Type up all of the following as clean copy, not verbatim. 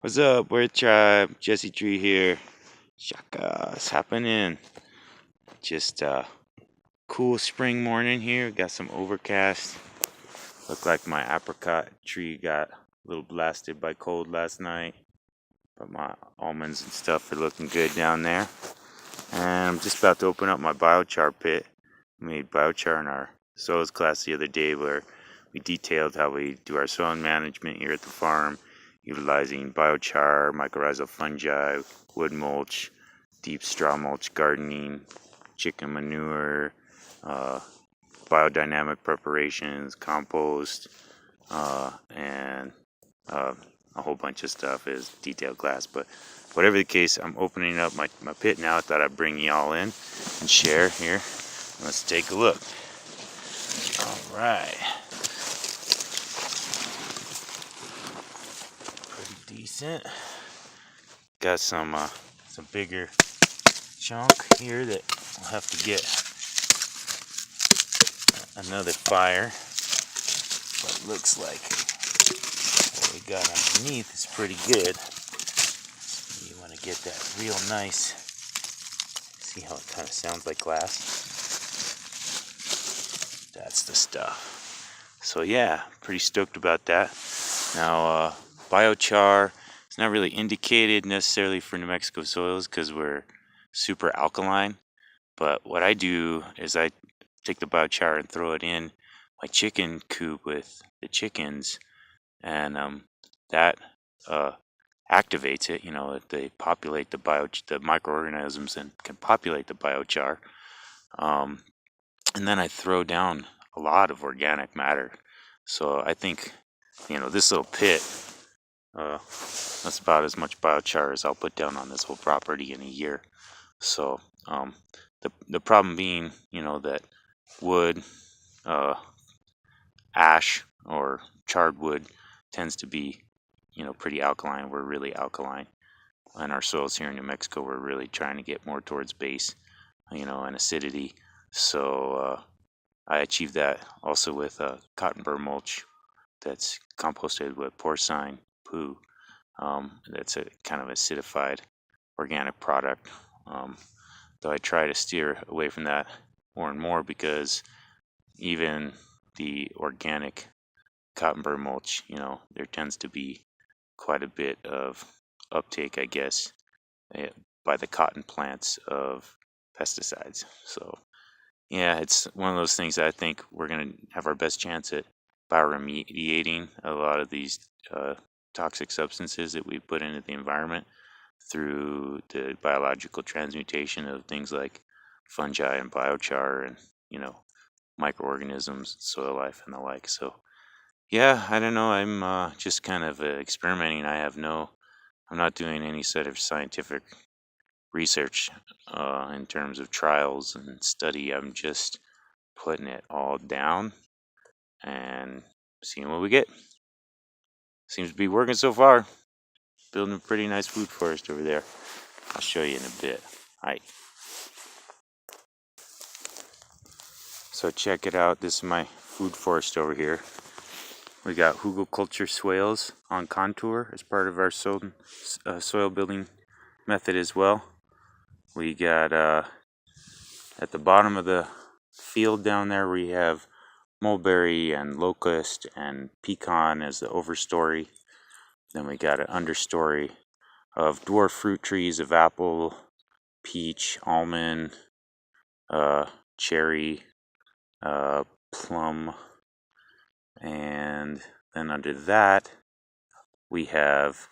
What's up, Word Tribe? Jesse Tree here. Shaka's happening. Just cool spring morning here. Got some overcast. Looked like my apricot tree got a little blasted by cold last night. But my almonds and stuff are looking good down there. And I'm just about to open up my biochar pit. We made biochar in our soils class the other day where we detailed how we do our soil management here at the farm, utilizing biochar, mycorrhizal fungi, wood mulch, deep straw mulch gardening, chicken manure, biodynamic preparations, compost, and a whole bunch of stuff is detailed class. But whatever the case, I'm opening up my pit now. I thought I'd bring y'all in and share here. Let's take a look. All right. Pretty decent. Got some bigger chunk here that I'll have to get another fire. But it looks like what we got underneath is pretty good. You want to get that real nice. See how it kind of sounds like glass? That's the stuff. So yeah, pretty stoked about that. Now, biochar is not really indicated necessarily for New Mexico soils because we're super alkaline. But what I do is I take the biochar and throw it in my chicken coop with the chickens, and that activates it. You know, they populate the microorganisms and can populate the biochar. And then I throw down a lot of organic matter. So I think, this little pit, that's about as much biochar as I'll put down on this whole property in a year. So the problem being, that wood, ash or charred wood tends to be, pretty alkaline. We're really alkaline. And our soils here in New Mexico, we're really trying to get more towards base, and acidity. So I achieve that also with cotton burr mulch that's composted with porcine poo. That's a kind of acidified organic product. Though I try to steer away from that more and more because even the organic cotton burr mulch, there tends to be quite a bit of uptake, I guess, by the cotton plants of pesticides. So yeah, it's one of those things that I think we're going to have our best chance at bioremediating a lot of these toxic substances that we put into the environment through the biological transmutation of things like fungi and biochar and, microorganisms, soil life, and the like. So, yeah, I don't know. I'm just kind of experimenting. I'm not doing any sort of scientific research in terms of trials and study. I'm just putting it all down and seeing what we get. Seems to be working so far. Building a pretty nice food forest over there. I'll show you in a bit. Alright. So check it out. This is my food forest over here. We got hugelkultur swales on contour as part of our soil building method as well. We got at the bottom of the field down there, we have mulberry and locust and pecan as the overstory. Then we got an understory of dwarf fruit trees of apple, peach, almond, cherry, plum, and then under that we have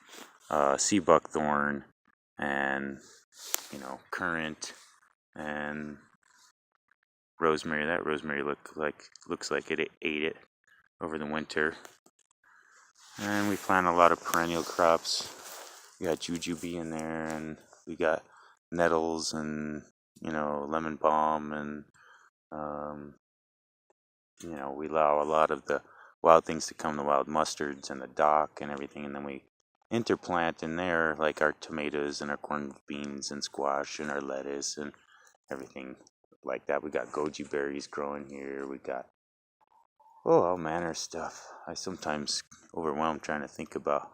sea buckthorn and currant and rosemary. That rosemary looks like it ate it over the winter. And we plant a lot of perennial crops. We got jujube in there, and we got nettles and lemon balm, and we allow a lot of the wild things to come, the wild mustards and the dock and everything, and then we interplant in there like our tomatoes and our corn beans and squash and our lettuce and everything like that. We got goji berries growing here. We got all manner of stuff. I sometimes overwhelmed trying to think about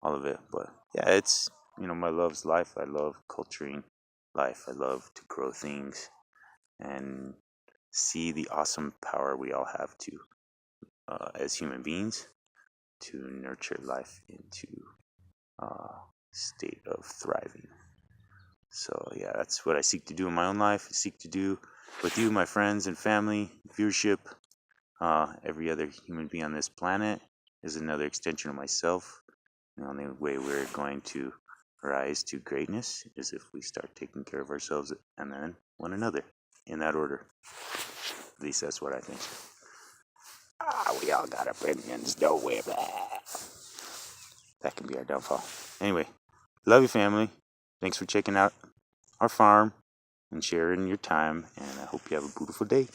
all of it. But yeah, it's, my love's life. I love culturing life. I love to grow things and see the awesome power we all have to, as human beings, to nurture life into a state of thriving. So yeah, that's what I seek to do in my own life. I seek to do with you, my friends and family, viewership. Every other human being on this planet is another extension of myself. The only way we're going to rise to greatness is if we start taking care of ourselves and then one another, in that order. At least that's what I think. We all got opinions, don't we? That can be our downfall. Anyway, love you, family. Thanks for checking out our farm and sharing your time, and I hope you have a beautiful day.